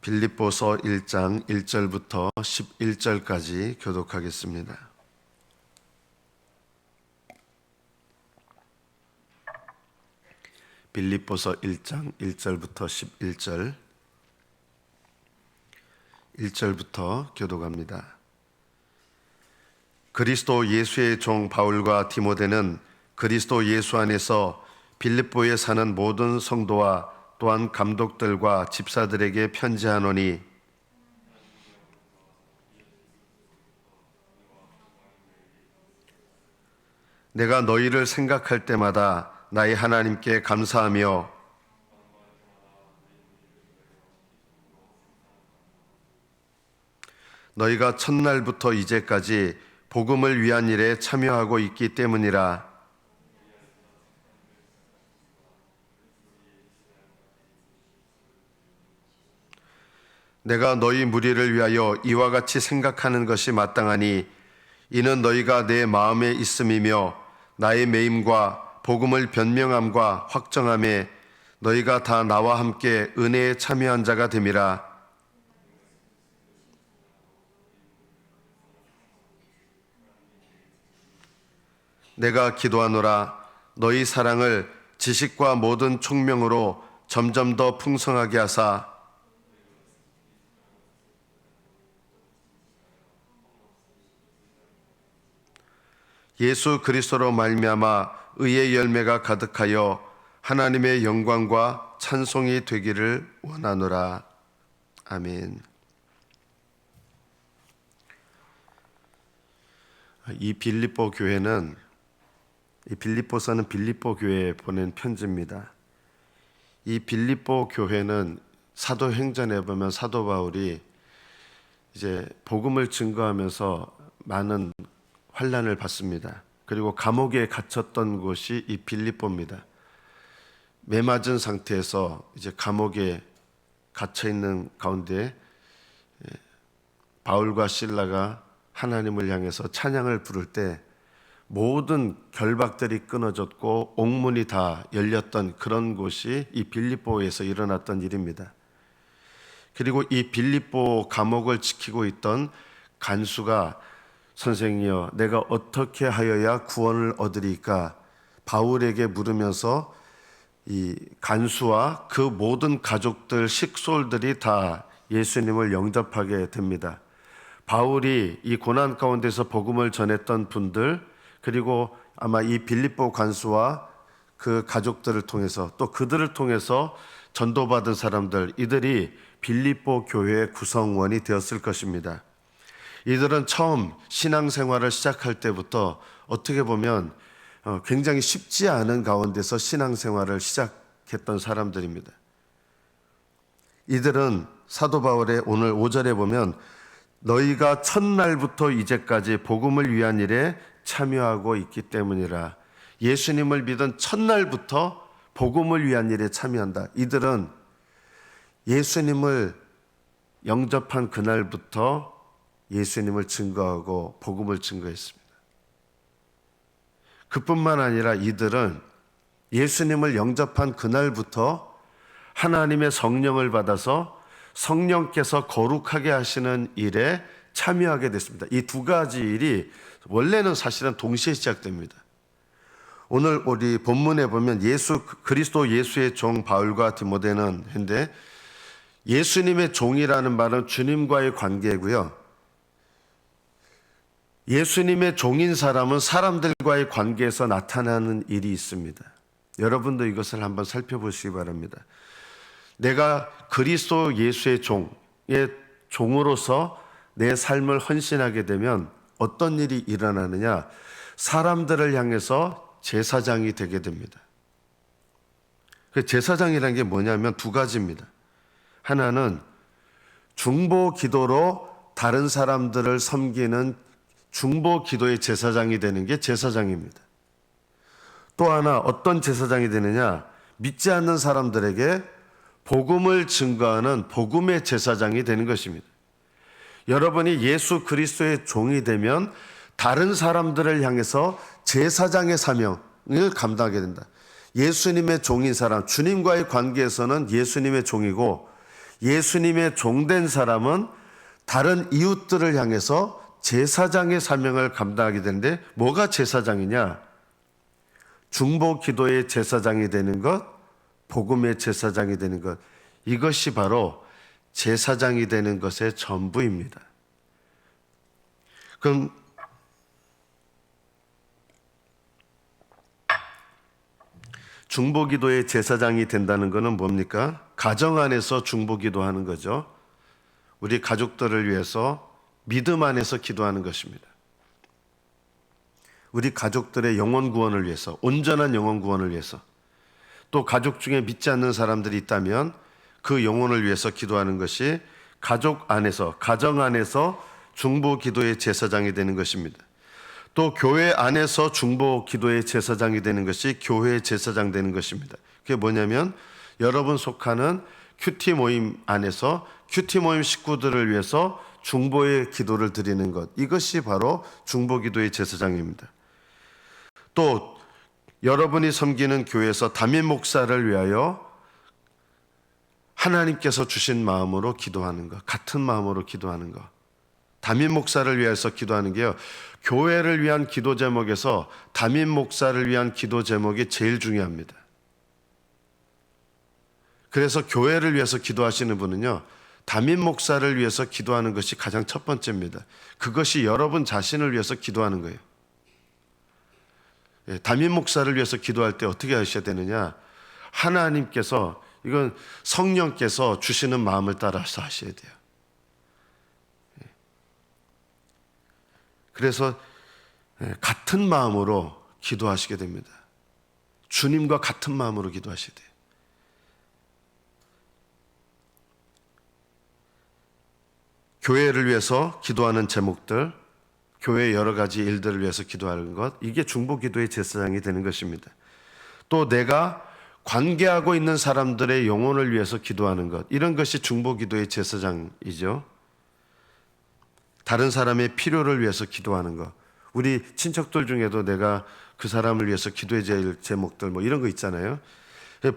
빌립보서 1장 1절부터 11절까지 교독하겠습니다. 빌립보서 1장 1절부터 11절 1절부터 교독합니다. 그리스도 예수의 종 바울과 디모데는 그리스도 예수 안에서 빌립보에 사는 모든 성도와 또한 감독들과 집사들에게 편지하노니, 내가 너희를 생각할 때마다 나의 하나님께 감사하며 너희가 첫날부터 이제까지 복음을 위한 일에 참여하고 있기 때문이라. 내가 너희 무리를 위하여 이와 같이 생각하는 것이 마땅하니, 이는 너희가 내 마음에 있음이며 나의 매임과 복음을 변명함과 확정함에 너희가 다 나와 함께 은혜에 참여한 자가 됨이라. 내가 기도하노라. 너희 사랑을 지식과 모든 총명으로 점점 더 풍성하게 하사 예수 그리스도로 말미암아 의의 열매가 가득하여 하나님의 영광과 찬송이 되기를 원하노라. 아멘. 이 빌립보서는 빌립보 교회에 보낸 편지입니다. 이 빌립보 교회는 사도행전에 보면 사도 바울이 이제 복음을 증거하면서 많은 환난을 받습니다. 그리고 감옥에 갇혔던 곳이 이 빌립보입니다. 매맞은 상태에서 이제 감옥에 갇혀 있는 가운데 바울과 실라가 하나님을 향해서 찬양을 부를 때 모든 결박들이 끊어졌고 옥문이 다 열렸던 그런 곳이 이 빌립보에서 일어났던 일입니다. 그리고 이 빌립보 감옥을 지키고 있던 간수가, 선생이여, 내가 어떻게 하여야 구원을 얻으리까? 바울에게 물으면서 이 간수와 그 모든 가족들, 식솔들이 다 예수님을 영접하게 됩니다. 바울이 이 고난 가운데서 복음을 전했던 분들, 그리고 아마 이 빌립보 간수와 그 가족들을 통해서, 또 그들을 통해서 전도받은 사람들, 이들이 빌립보 교회의 구성원이 되었을 것입니다. 이들은 처음 신앙생활을 시작할 때부터 어떻게 보면 굉장히 쉽지 않은 가운데서 신앙생활을 시작했던 사람들입니다. 이들은 사도 바울의 오늘 5절에 보면 너희가 첫날부터 이제까지 복음을 위한 일에 참여하고 있기 때문이라. 예수님을 믿은 첫날부터 복음을 위한 일에 참여한다. 이들은 예수님을 영접한 그날부터 예수님을 증거하고 복음을 증거했습니다. 그뿐만 아니라 이들은 예수님을 영접한 그날부터 하나님의 성령을 받아서 성령께서 거룩하게 하시는 일에 참여하게 됐습니다. 이 두 가지 일이 원래는 사실은 동시에 시작됩니다. 오늘 우리 본문에 보면 그리스도 예수의 종 바울과 디모데는 했는데, 예수님의 종이라는 말은 주님과의 관계고요. 예수님의 종인 사람은 사람들과의 관계에서 나타나는 일이 있습니다. 여러분도 이것을 한번 살펴보시기 바랍니다. 내가 그리스도 예수의 종의 종으로서 내 삶을 헌신하게 되면 어떤 일이 일어나느냐? 사람들을 향해서 제사장이 되게 됩니다. 그 제사장이라는 게 뭐냐면 두 가지입니다. 하나는 중보 기도로 다른 사람들을 섬기는 중보 기도의 제사장이 되는 게 제사장입니다. 또 하나 어떤 제사장이 되느냐? 믿지 않는 사람들에게 복음을 증거하는 복음의 제사장이 되는 것입니다. 여러분이 예수 그리스도의 종이 되면 다른 사람들을 향해서 제사장의 사명을 감당하게 된다. 예수님의 종인 사람, 주님과의 관계에서는 예수님의 종이고, 예수님의 종된 사람은 다른 이웃들을 향해서 제사장의 사명을 감당하게 되는데, 뭐가 제사장이냐? 중보 기도의 제사장이 되는 것, 복음의 제사장이 되는 것, 이것이 바로 제사장이 되는 것의 전부입니다. 그럼 중보기도의 제사장이 된다는 것은 뭡니까? 가정 안에서 중보기도하는 거죠. 우리 가족들을 위해서 믿음 안에서 기도하는 것입니다. 우리 가족들의 영혼 구원을 위해서, 온전한 영혼 구원을 위해서, 또 가족 중에 믿지 않는 사람들이 있다면 그 영혼을 위해서 기도하는 것이 가족 안에서, 가정 안에서 중보기도의 제사장이 되는 것입니다. 또 교회 안에서 중보기도의 제사장이 되는 것이 교회의 제사장 되는 것입니다. 그게 뭐냐면 여러분 속하는 큐티 모임 안에서 큐티 모임 식구들을 위해서 중보의 기도를 드리는 것, 이것이 바로 중보기도의 제사장입니다. 또 여러분이 섬기는 교회에서 담임 목사를 위하여 하나님께서 주신 마음으로 기도하는 것, 같은 마음으로 기도하는 것, 담임 목사를 위해서 기도하는 게요, 교회를 위한 기도 제목에서 담임 목사를 위한 기도 제목이 제일 중요합니다. 그래서 교회를 위해서 기도하시는 분은요, 담임 목사를 위해서 기도하는 것이 가장 첫 번째입니다. 그것이 여러분 자신을 위해서 기도하는 거예요. 담임 목사를 위해서 기도할 때 어떻게 하셔야 되느냐? 하나님께서, 이건 성령께서 주시는 마음을 따라서 하셔야 돼요. 그래서 같은 마음으로 기도하시게 됩니다. 주님과 같은 마음으로 기도하셔야 돼요. 교회를 위해서 기도하는 제목들, 교회의 여러 가지 일들을 위해서 기도하는 것, 이게 중보기도의 제사장이 되는 것입니다. 또 내가 관계하고 있는 사람들의 영혼을 위해서 기도하는 것, 이런 것이 중보기도의 제사장이죠. 다른 사람의 필요를 위해서 기도하는 것, 우리 친척들 중에도 내가 그 사람을 위해서 기도해야 될 제목들 뭐 이런 거 있잖아요.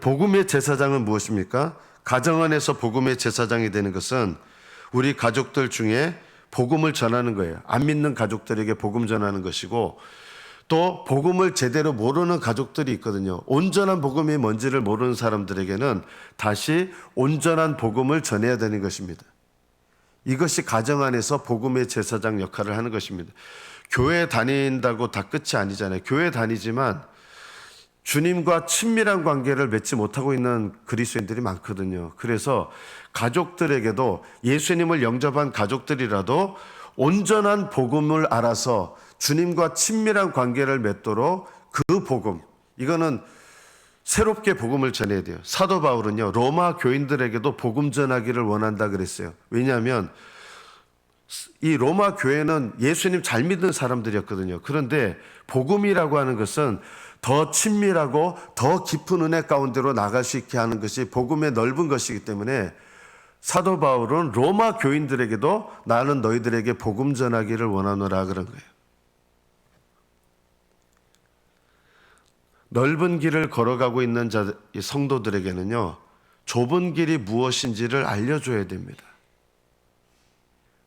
복음의 제사장은 무엇입니까? 가정 안에서 복음의 제사장이 되는 것은 우리 가족들 중에 복음을 전하는 거예요. 안 믿는 가족들에게 복음 전하는 것이고, 또 복음을 제대로 모르는 가족들이 있거든요. 온전한 복음이 뭔지를 모르는 사람들에게는 다시 온전한 복음을 전해야 되는 것입니다. 이것이 가정 안에서 복음의 제사장 역할을 하는 것입니다. 교회 다닌다고 다 끝이 아니잖아요. 교회 다니지만 주님과 친밀한 관계를 맺지 못하고 있는 그리스도인들이 많거든요. 그래서 가족들에게도, 예수님을 영접한 가족들이라도 온전한 복음을 알아서 주님과 친밀한 관계를 맺도록 그 복음, 이거는 새롭게 복음을 전해야 돼요. 사도 바울은요, 로마 교인들에게도 복음 전하기를 원한다 그랬어요. 왜냐하면 이 로마 교회는 예수님 잘 믿는 사람들이었거든요. 그런데 복음이라고 하는 것은 더 친밀하고 더 깊은 은혜 가운데로 나갈 수 있게 하는 것이 복음의 넓은 것이기 때문에 사도 바울은 로마 교인들에게도 나는 너희들에게 복음 전하기를 원하노라 그런 거예요. 넓은 길을 걸어가고 있는 성도들에게는요, 좁은 길이 무엇인지를 알려줘야 됩니다.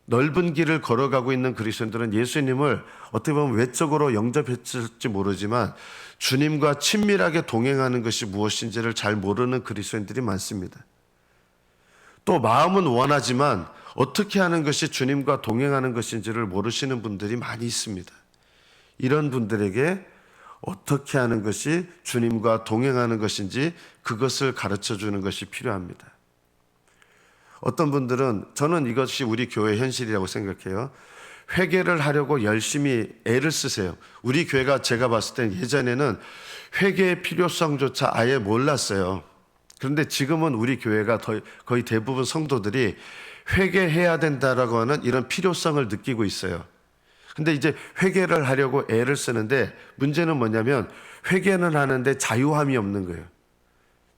넓은 길을 걸어가고 있는 그리스도인들은 예수님을 어떻게 보면 외적으로 영접했을지 모르지만 주님과 친밀하게 동행하는 것이 무엇인지를 잘 모르는 그리스도인들이 많습니다. 또 마음은 원하지만 어떻게 하는 것이 주님과 동행하는 것인지를 모르시는 분들이 많이 있습니다. 이런 분들에게 어떻게 하는 것이 주님과 동행하는 것인지 그것을 가르쳐 주는 것이 필요합니다. 어떤 분들은, 저는 이것이 우리 교회 현실이라고 생각해요. 회개를 하려고 열심히 애를 쓰세요. 우리 교회가 제가 봤을 땐 예전에는 회개의 필요성조차 아예 몰랐어요. 그런데 지금은 우리 교회가 거의 대부분 성도들이 회개해야 된다라고 하는 이런 필요성을 느끼고 있어요. 근데 이제 회개를 하려고 애를 쓰는데 문제는 뭐냐면 회개는 하는데 자유함이 없는 거예요.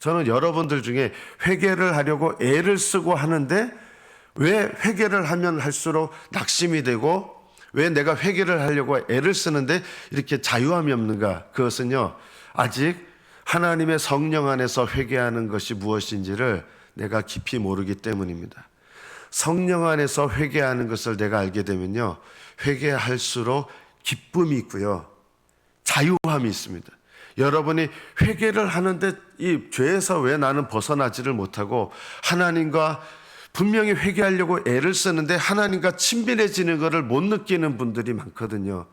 저는 여러분들 중에 회개를 하려고 애를 쓰고 하는데 왜 회개를 하면 할수록 낙심이 되고 왜 내가 회개를 하려고 애를 쓰는데 이렇게 자유함이 없는가? 그것은요, 아직 하나님의 성령 안에서 회개하는 것이 무엇인지를 내가 깊이 모르기 때문입니다. 성령 안에서 회개하는 것을 내가 알게 되면요, 회개할수록 기쁨이 있고요, 자유함이 있습니다. 여러분이 회개를 하는데 이 죄에서 왜 나는 벗어나지를 못하고 하나님과 분명히 회개하려고 애를 쓰는데 하나님과 친밀해지는 것을 못 느끼는 분들이 많거든요.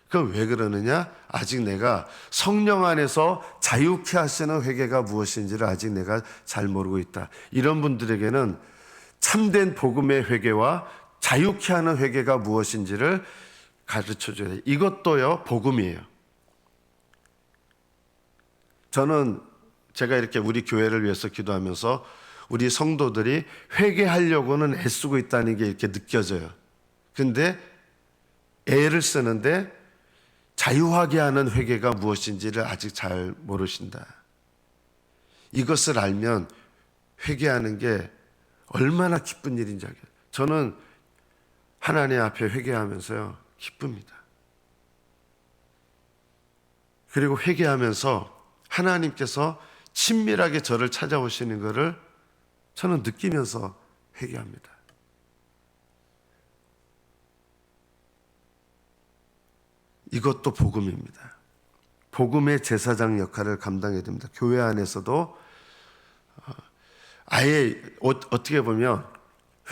그럼 왜 그러느냐? 아직 내가 성령 안에서 자유케 하시는 회개가 무엇인지를 아직 내가 잘 모르고 있다. 이런 분들에게는 참된 복음의 회개와 자유케 하는 회개가 무엇인지를 가르쳐줘야 돼요. 이것도요, 복음이에요. 저는 제가 이렇게 우리 교회를 위해서 기도하면서 우리 성도들이 회개하려고는 애쓰고 있다는 게 이렇게 느껴져요. 근데 애를 쓰는데 자유하게 하는 회개가 무엇인지를 아직 잘 모르신다. 이것을 알면 회개하는 게 얼마나 기쁜 일인지 알겠어요. 저는 하나님 앞에 회개하면서요, 기쁩니다. 그리고 회개하면서 하나님께서 친밀하게 저를 찾아오시는 것을 저는 느끼면서 회개합니다. 이것도 복음입니다. 복음의 제사장 역할을 감당해야 됩니다. 교회 안에서도 아예 어떻게 보면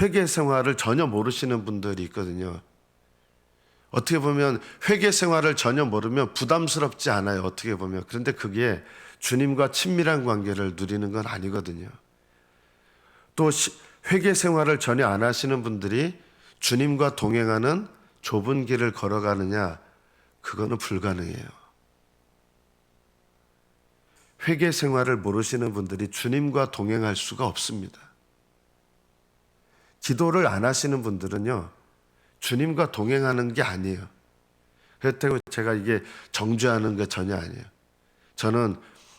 회개 생활을 전혀 모르시는 분들이 있거든요. 어떻게 보면 회개 생활을 전혀 모르면 부담스럽지 않아요. 어떻게 보면. 그런데 그게 주님과 친밀한 관계를 누리는 건 아니거든요. 또 회개 생활을 전혀 안 하시는 분들이 주님과 동행하는 좁은 길을 걸어가느냐, 그거는 불가능해요. 회개 생활을 모르시는 분들이 주님과 동행할 수가 없습니다. 기도를 안 하시는 분들은요, 주님과 동행하는 게 아니에요. 그렇다고 제가 이게 정죄하는 게 전혀 아니에요. 저는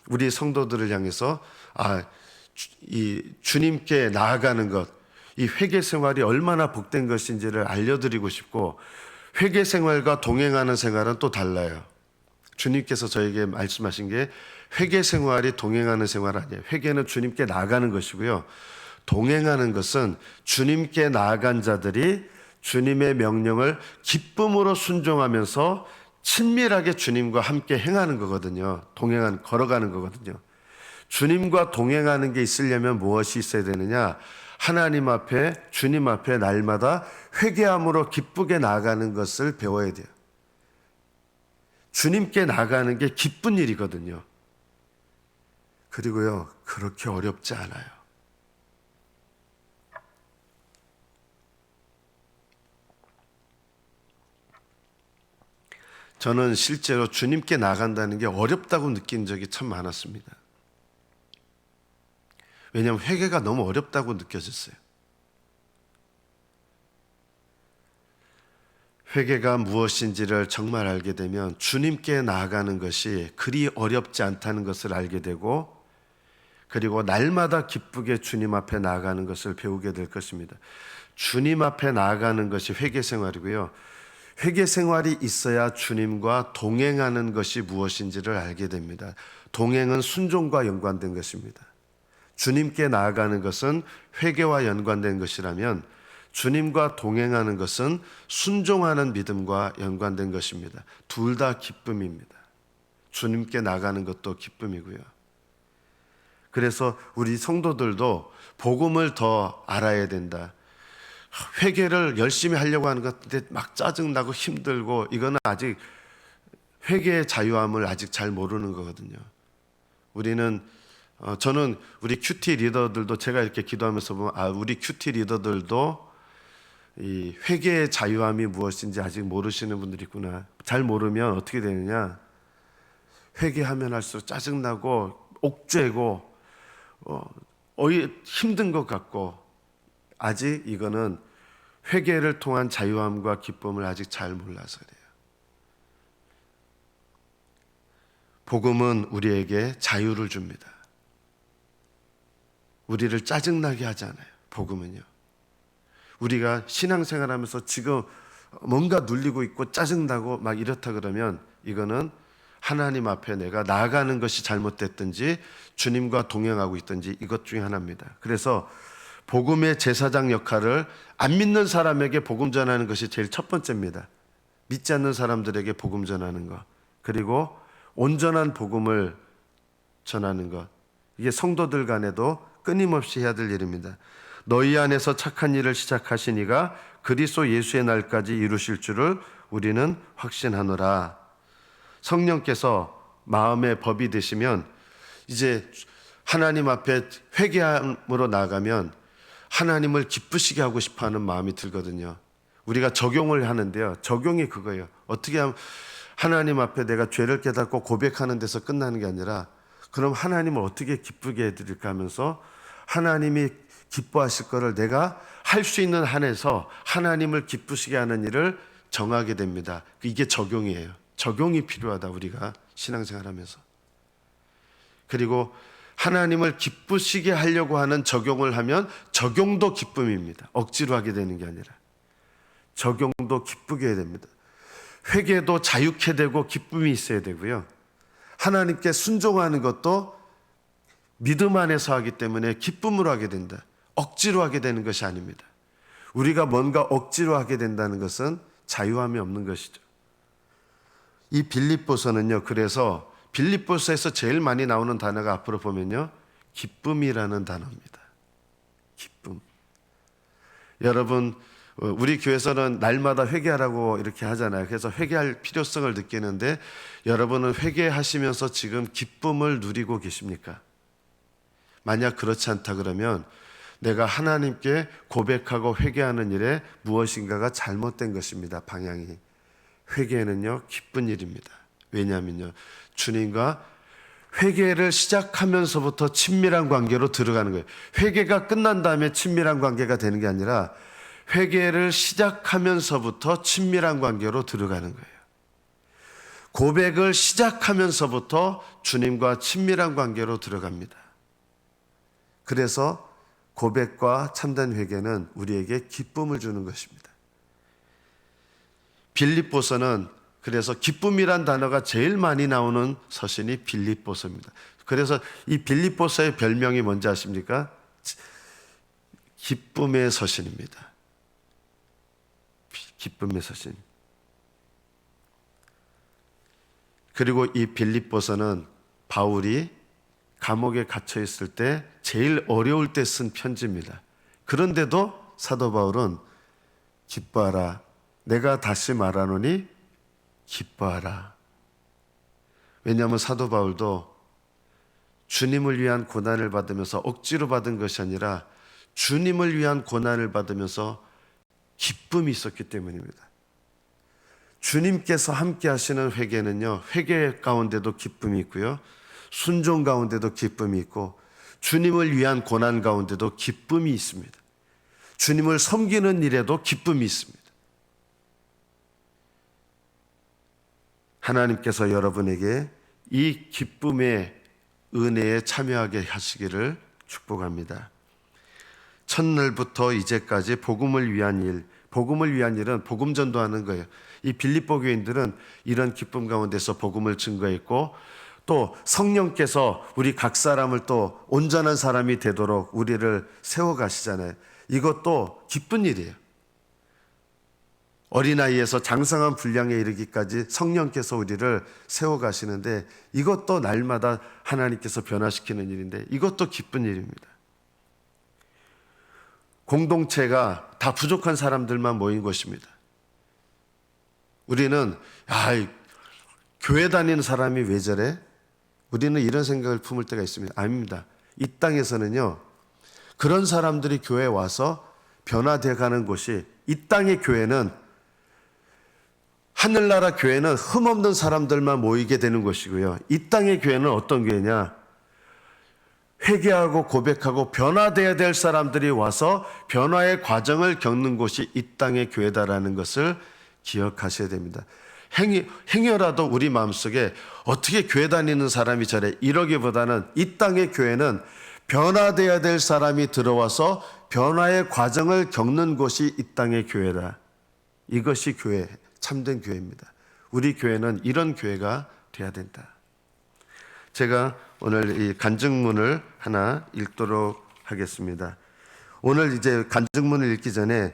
우리 성도들을 향해서 이 주님께 나아가는 것, 이 회개 생활이 얼마나 복된 것인지를 알려드리고 싶고, 회개 생활과 동행하는 생활은 또 달라요. 주님께서 저에게 말씀하신 게 회개 생활이 동행하는 생활 아니에요. 회개는 주님께 나아가는 것이고요, 동행하는 것은 주님께 나아간 자들이 주님의 명령을 기쁨으로 순종하면서 친밀하게 주님과 함께 행하는 거거든요. 걸어가는 거거든요. 주님과 동행하는 게 있으려면 무엇이 있어야 되느냐? 하나님 앞에, 주님 앞에 날마다 회개함으로 기쁘게 나아가는 것을 배워야 돼요. 주님께 나아가는 게 기쁜 일이거든요. 그리고요, 그렇게 어렵지 않아요. 저는 실제로 주님께 나간다는 게 어렵다고 느낀 적이 참 많았습니다. 왜냐하면 회개가 너무 어렵다고 느껴졌어요. 회개가 무엇인지를 정말 알게 되면 주님께 나아가는 것이 그리 어렵지 않다는 것을 알게 되고, 그리고 날마다 기쁘게 주님 앞에 나아가는 것을 배우게 될 것입니다. 주님 앞에 나아가는 것이 회개 생활이고요, 회개 생활이 있어야 주님과 동행하는 것이 무엇인지를 알게 됩니다. 동행은 순종과 연관된 것입니다. 주님께 나아가는 것은 회개와 연관된 것이라면 주님과 동행하는 것은 순종하는 믿음과 연관된 것입니다. 둘 다 기쁨입니다. 주님께 나가는 것도 기쁨이고요. 그래서 우리 성도들도 복음을 더 알아야 된다. 회개를 열심히 하려고 하는 것 같은데 막 짜증나고 힘들고, 이거는 아직 회개의 자유함을 아직 잘 모르는 거거든요. 저는 우리 큐티 리더들도 제가 이렇게 기도하면서 보면 우리 큐티 리더들도 이 회개의 자유함이 무엇인지 아직 모르시는 분들이 있구나. 잘 모르면 어떻게 되느냐, 회개하면 할수록 짜증나고 옥죄고 힘든 것 같고, 아직 이거는 회개를 통한 자유함과 기쁨을 아직 잘 몰라서 그래요. 복음은 우리에게 자유를 줍니다. 우리를 짜증나게 하잖아요. 복음은요. 우리가 신앙생활하면서 지금 뭔가 눌리고 있고 짜증나고 막 이렇다 그러면 이거는 하나님 앞에 내가 나아가는 것이 잘못됐든지 주님과 동행하고 있든지 이것 중에 하나입니다. 그래서 복음의 제사장 역할을 안 믿는 사람에게 복음 전하는 것이 제일 첫 번째입니다. 믿지 않는 사람들에게 복음 전하는 것, 그리고 온전한 복음을 전하는 것, 이게 성도들 간에도 끊임없이 해야 될 일입니다. 너희 안에서 착한 일을 시작하신 이가 그리스도 예수의 날까지 이루실 줄을 우리는 확신하노라. 성령께서 마음의 법이 되시면 이제 하나님 앞에 회개함으로 나가면 하나님을 기쁘시게 하고 싶어하는 마음이 들거든요. 우리가 적용을 하는데요, 적용이 그거예요. 어떻게 하면 하나님 앞에 내가 죄를 깨닫고 고백하는 데서 끝나는 게 아니라, 그럼 하나님을 어떻게 기쁘게 해드릴까 하면서 하나님이 기뻐하실 거를 내가 할 수 있는 한에서 하나님을 기쁘시게 하는 일을 정하게 됩니다. 이게 적용이에요. 적용이 필요하다, 우리가 신앙생활하면서. 그리고 하나님을 기쁘시게 하려고 하는 적용을 하면 적용도 기쁨입니다. 억지로 하게 되는 게 아니라 적용도 기쁘게 해야 됩니다. 회개도 자유케 되고 기쁨이 있어야 되고요. 하나님께 순종하는 것도 믿음 안에서 하기 때문에 기쁨으로 하게 된다. 억지로 하게 되는 것이 아닙니다. 우리가 뭔가 억지로 하게 된다는 것은 자유함이 없는 것이죠. 이 빌립보서는요, 그래서 빌립보서에서 제일 많이 나오는 단어가 앞으로 보면요, 기쁨이라는 단어입니다. 기쁨. 여러분, 우리 교회에서는 날마다 회개하라고 이렇게 하잖아요. 그래서 회개할 필요성을 느끼는데, 여러분은 회개하시면서 지금 기쁨을 누리고 계십니까? 만약 그렇지 않다 그러면 내가 하나님께 고백하고 회개하는 일에 무엇인가가 잘못된 것입니다. 방향이. 회개는요, 기쁜 일입니다. 왜냐하면요, 주님과 회개를 시작하면서부터 친밀한 관계로 들어가는 거예요. 회개가 끝난 다음에 친밀한 관계가 되는 게 아니라 회개를 시작하면서부터 친밀한 관계로 들어가는 거예요. 고백을 시작하면서부터 주님과 친밀한 관계로 들어갑니다. 그래서 고백과 참된 회개는 우리에게 기쁨을 주는 것입니다. 빌립보서는 그래서 기쁨이란 단어가 제일 많이 나오는 서신이 빌립보서입니다. 그래서 이 빌립보서의 별명이 뭔지 아십니까? 기쁨의 서신입니다. 기쁨의 서신. 그리고 이 빌립보서는 바울이 감옥에 갇혀 있을 때 제일 어려울 때 쓴 편지입니다. 그런데도 사도 바울은 기뻐하라. 내가 다시 말하노니 기뻐하라. 왜냐하면 사도 바울도 주님을 위한 고난을 받으면서 억지로 받은 것이 아니라 주님을 위한 고난을 받으면서 기쁨이 있었기 때문입니다. 주님께서 함께 하시는 회개는요, 회개 가운데도 기쁨이 있고요, 순종 가운데도 기쁨이 있고, 주님을 위한 고난 가운데도 기쁨이 있습니다. 주님을 섬기는 일에도 기쁨이 있습니다. 하나님께서 여러분에게 이 기쁨의 은혜에 참여하게 하시기를 축복합니다. 첫날부터 이제까지 복음을 위한 일, 복음을 위한 일은 복음 전도하는 거예요. 이 빌립보 교인들은 이런 기쁨 가운데서 복음을 증거했고, 또 성령께서 우리 각 사람을 또 온전한 사람이 되도록 우리를 세워가시잖아요. 이것도 기쁜 일이에요. 어린아이에서 장성한 분량에 이르기까지 성령께서 우리를 세워가시는데, 이것도 날마다 하나님께서 변화시키는 일인데 이것도 기쁜 일입니다. 공동체가 다 부족한 사람들만 모인 곳입니다. 우리는 교회 다니는 사람이 왜 저래? 우리는 이런 생각을 품을 때가 있습니다. 아닙니다. 이 땅에서는요, 그런 사람들이 교회에 와서 변화되어 가는 곳이, 이 땅의 교회는, 하늘나라 교회는 흠없는 사람들만 모이게 되는 것이고요, 이 땅의 교회는 어떤 교회냐? 회개하고 고백하고 변화되어야 될 사람들이 와서 변화의 과정을 겪는 곳이 이 땅의 교회다라는 것을 기억하셔야 됩니다. 행여라도 우리 마음속에 어떻게 교회 다니는 사람이 저래 이러기보다는, 이 땅의 교회는 변화되어야 될 사람이 들어와서 변화의 과정을 겪는 곳이 이 땅의 교회다. 이것이 교회, 참된 교회입니다. 우리 교회는 이런 교회가 돼야 된다. 제가 오늘 이 간증문을 하나 읽도록 하겠습니다. 오늘 이제 간증문을 읽기 전에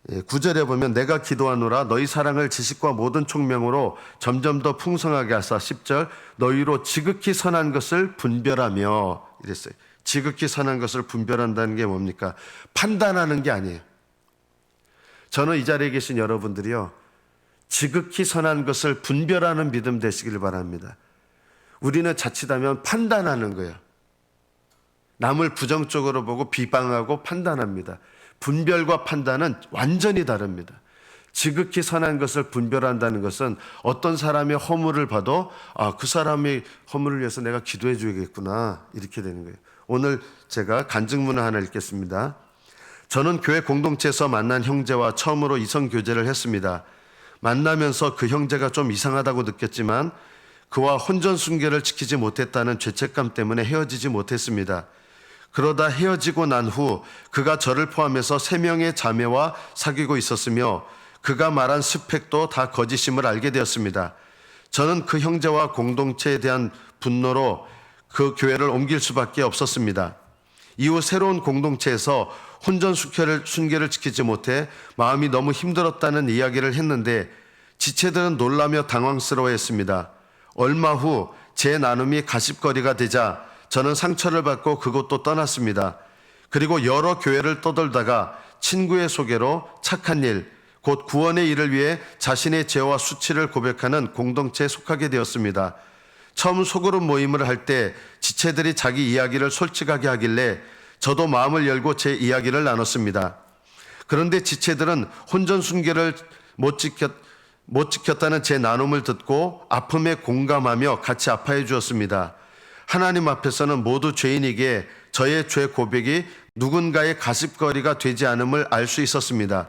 9절에 보면 내가 기도하노라 너희 사랑을 지식과 모든 총명으로 점점 더 풍성하게 하사 10절 너희로 지극히 선한 것을 분별하며 이랬어요. 지극히 선한 것을 분별한다는 게 뭡니까? 판단하는 게 아니에요. 저는 이 자리에 계신 여러분들이요, 지극히 선한 것을 분별하는 믿음 되시길 바랍니다. 우리는 자칫하면 판단하는 거예요. 남을 부정적으로 보고 비방하고 판단합니다. 분별과 판단은 완전히 다릅니다. 지극히 선한 것을 분별한다는 것은 어떤 사람의 허물을 봐도 그 사람의 허물을 위해서 내가 기도해 줘야겠구나, 이렇게 되는 거예요. 오늘 제가 간증문을 하나 읽겠습니다. 저는 교회 공동체에서 만난 형제와 처음으로 이성 교제를 했습니다. 만나면서 그 형제가 좀 이상하다고 느꼈지만 그와 혼전 순결을 지키지 못했다는 죄책감 때문에 헤어지지 못했습니다. 그러다 헤어지고 난 후 그가 저를 포함해서 3명의 자매와 사귀고 있었으며 그가 말한 스펙도 다 거짓임을 알게 되었습니다. 저는 그 형제와 공동체에 대한 분노로 그 교회를 옮길 수밖에 없었습니다. 이후 새로운 공동체에서 혼전 순결을 지키지 못해 마음이 너무 힘들었다는 이야기를 했는데 지체들은 놀라며 당황스러워했습니다. 얼마 후 제 나눔이 가십거리가 되자 저는 상처를 받고 그곳도 떠났습니다. 그리고 여러 교회를 떠돌다가 친구의 소개로 착한 일, 곧 구원의 일을 위해 자신의 죄와 수치를 고백하는 공동체에 속하게 되었습니다. 처음 소그룹 모임을 할 때 지체들이 자기 이야기를 솔직하게 하길래 저도 마음을 열고 제 이야기를 나눴습니다. 그런데 지체들은 혼전 순결을 못 지켰다는 제 나눔을 듣고 아픔에 공감하며 같이 아파해 주었습니다. 하나님 앞에서는 모두 죄인이기에 저의 죄 고백이 누군가의 가십거리가 되지 않음을 알 수 있었습니다.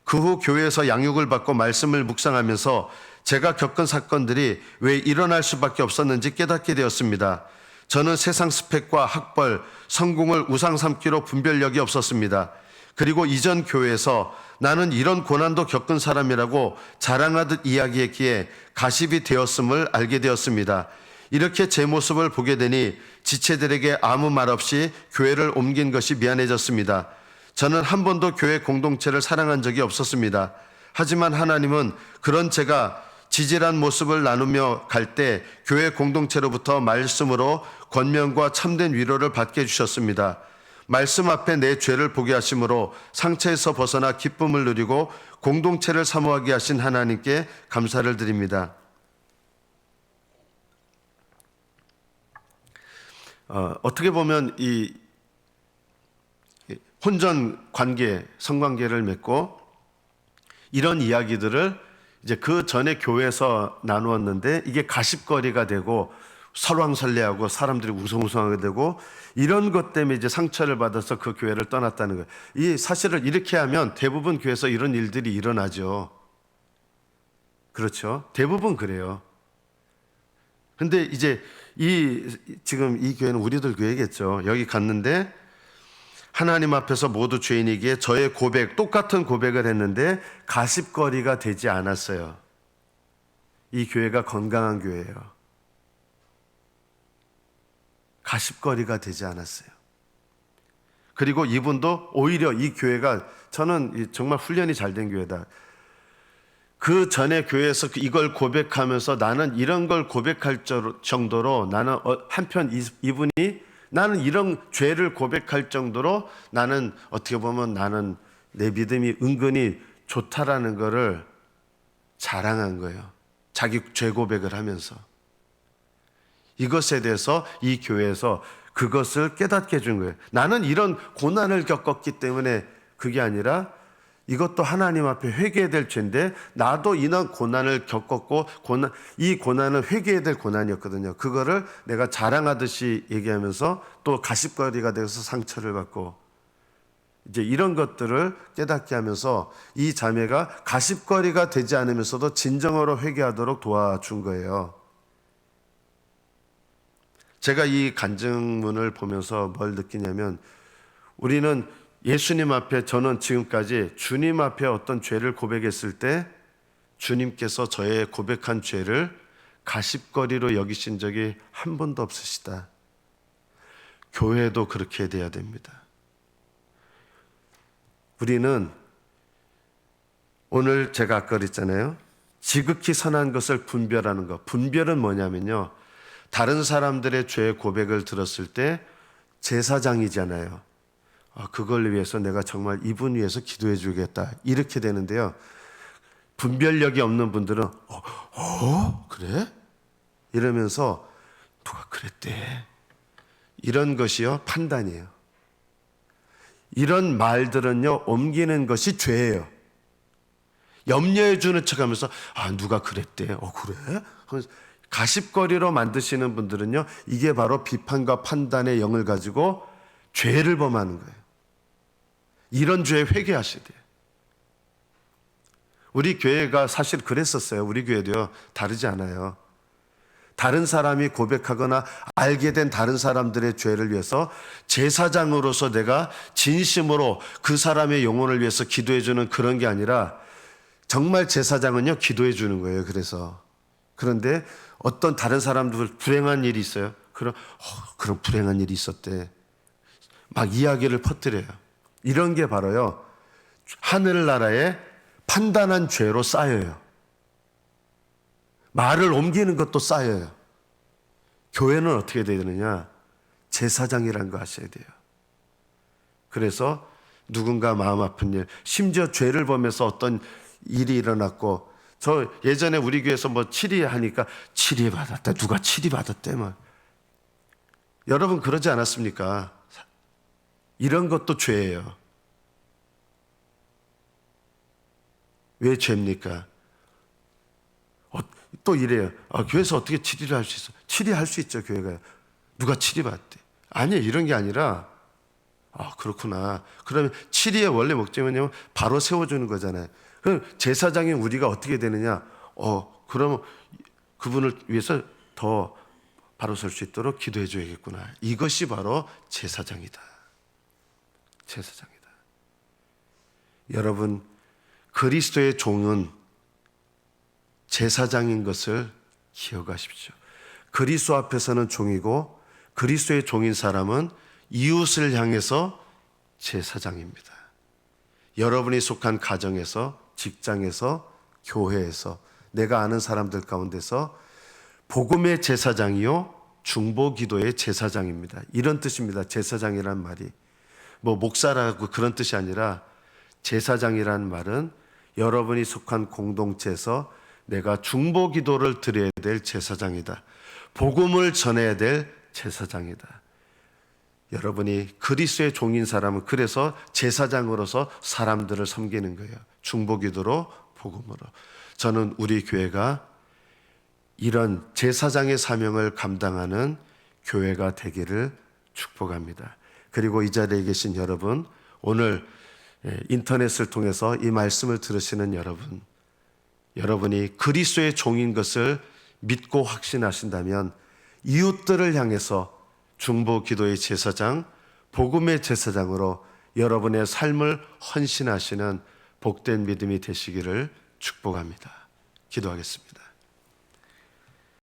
그 후 교회에서 양육을 받고 말씀을 묵상하면서 제가 겪은 사건들이 왜 일어날 수밖에 없었는지 깨닫게 되었습니다. 저는 세상 스펙과 학벌, 성공을 우상 삼기로 분별력이 없었습니다. 그리고 이전 교회에서 나는 이런 고난도 겪은 사람이라고 자랑하듯 이야기했기에 가십이 되었음을 알게 되었습니다. 이렇게 제 모습을 보게 되니 지체들에게 아무 말 없이 교회를 옮긴 것이 미안해졌습니다. 저는 한 번도 교회 공동체를 사랑한 적이 없었습니다. 하지만 하나님은 그런 제가 지질한 모습을 나누며 갈 때 교회 공동체로부터 말씀으로 권면과 참된 위로를 받게 해주셨습니다. 말씀 앞에 내 죄를 보게 하심으로 상처에서 벗어나 기쁨을 누리고 공동체를 사모하게 하신 하나님께 감사를 드립니다. 어떻게 보면 이 혼전 관계, 성관계를 맺고 이런 이야기들을 이제 그 전에 교회에서 나누었는데 이게 가십거리가 되고 설왕설래하고 사람들이 웅성웅성하게 되고 이런 것 때문에 이제 상처를 받아서 그 교회를 떠났다는 거예요. 이 사실을 이렇게 하면 대부분 교회에서 이런 일들이 일어나죠. 그렇죠? 대부분 그래요. 근데 이제 지금 이 교회는 우리들 교회겠죠. 여기 갔는데 하나님 앞에서 모두 죄인이기에 저의 고백, 똑같은 고백을 했는데 가십거리가 되지 않았어요. 이 교회가 건강한 교회예요. 가십거리가 되지 않았어요. 그리고 이분도 오히려 이 교회가 저는 정말 훈련이 잘 된 교회다. 그 전에 교회에서 이걸 고백하면서 나는 이런 걸 고백할 정도로 나는 한편 이분이 나는 이런 죄를 고백할 정도로 나는 어떻게 보면 나는 내 믿음이 은근히 좋다라는 거를 자랑한 거예요. 자기 죄 고백을 하면서. 이것에 대해서 이 교회에서 그것을 깨닫게 해준 거예요. 나는 이런 고난을 겪었기 때문에 그게 아니라 이것도 하나님 앞에 회개해야 될 죄인데 나도 이런 고난을 겪었고 이 고난은 회개해야 될 고난이었거든요. 그거를 내가 자랑하듯이 얘기하면서 또 가십거리가 돼서 상처를 받고 이제 이런 것들을 깨닫게 하면서 이 자매가 가십거리가 되지 않으면서도 진정으로 회개하도록 도와준 거예요. 제가 이 간증문을 보면서 뭘 느끼냐면 우리는 예수님 앞에 저는 지금까지 주님 앞에 어떤 죄를 고백했을 때 주님께서 저의 고백한 죄를 가십거리로 여기신 적이 한 번도 없으시다. 교회도 그렇게 돼야 됩니다. 우리는 오늘 제가 아까 그랬잖아요. 지극히 선한 것을 분별하는 것. 분별은 뭐냐면요, 다른 사람들의 죄 고백을 들었을 때 제사장이잖아요. 그걸 위해서 내가 정말 이분 위해서 기도해 주겠다, 이렇게 되는데요. 분별력이 없는 분들은 그래? 이러면서 누가 그랬대, 이런 것이요 판단이에요. 이런 말들은요 옮기는 것이 죄예요. 염려해 주는 척하면서 누가 그랬대, 그래? 가십거리로 만드시는 분들은요, 이게 바로 비판과 판단의 영을 가지고 죄를 범하는 거예요. 이런 죄에 회개하셔야 돼요. 우리 교회가 사실 그랬었어요. 우리 교회도요, 다르지 않아요. 다른 사람이 고백하거나 알게 된 다른 사람들의 죄를 위해서 제사장으로서 내가 진심으로 그 사람의 영혼을 위해서 기도해 주는 그런 게 아니라, 정말 제사장은요 기도해 주는 거예요. 그런데 어떤 다른 사람들 불행한 일이 있어요. 그런 불행한 일이 있었대, 막 이야기를 퍼뜨려요. 이런 게 바로요 하늘나라의 판단한 죄로 쌓여요. 말을 옮기는 것도 쌓여요. 교회는 어떻게 돼야 되느냐? 제사장이라는 거 아셔야 돼요. 그래서 누군가 마음 아픈 일, 심지어 죄를 범해서 어떤 일이 일어났고, 저 예전에 우리 교회에서 치리 하니까 치리 받았다, 누가 치리 받았대 막. 여러분 그러지 않았습니까? 이런 것도 죄예요. 왜 죄입니까? 또 이래요. 교회에서 어떻게 치리를 할 수 있어? 치리할 수 있죠, 교회가. 누가 치리받대? 아니에요. 이런 게 아니라, 그렇구나. 그러면 치리의 원래 목적은요, 바로 세워주는 거잖아요. 그럼 제사장인 우리가 어떻게 되느냐? 그러면 그분을 위해서 더 바로 설 수 있도록 기도해 줘야겠구나. 이것이 바로 제사장이다. 제사장이다. 여러분, 그리스도의 종은 제사장인 것을 기억하십시오. 그리스도 앞에서는 종이고, 그리스도의 종인 사람은 이웃을 향해서 제사장입니다. 여러분이 속한 가정에서, 직장에서, 교회에서, 내가 아는 사람들 가운데서 복음의 제사장이요 중보기도의 제사장입니다. 이런 뜻입니다. 제사장이란 말이 목사라고 그런 뜻이 아니라, 제사장이란 말은 여러분이 속한 공동체에서 내가 중보기도를 드려야 될 제사장이다. 복음을 전해야 될 제사장이다. 여러분이 그리스도의 종인 사람은 그래서 제사장으로서 사람들을 섬기는 거예요. 중보기도로, 복음으로. 저는 우리 교회가 이런 제사장의 사명을 감당하는 교회가 되기를 축복합니다. 그리고 이 자리에 계신 여러분, 오늘 인터넷을 통해서 이 말씀을 들으시는 여러분, 여러분이 그리스도의 종인 것을 믿고 확신하신다면 이웃들을 향해서 중보기도의 제사장, 복음의 제사장으로 여러분의 삶을 헌신하시는 복된 믿음이 되시기를 축복합니다. 기도하겠습니다.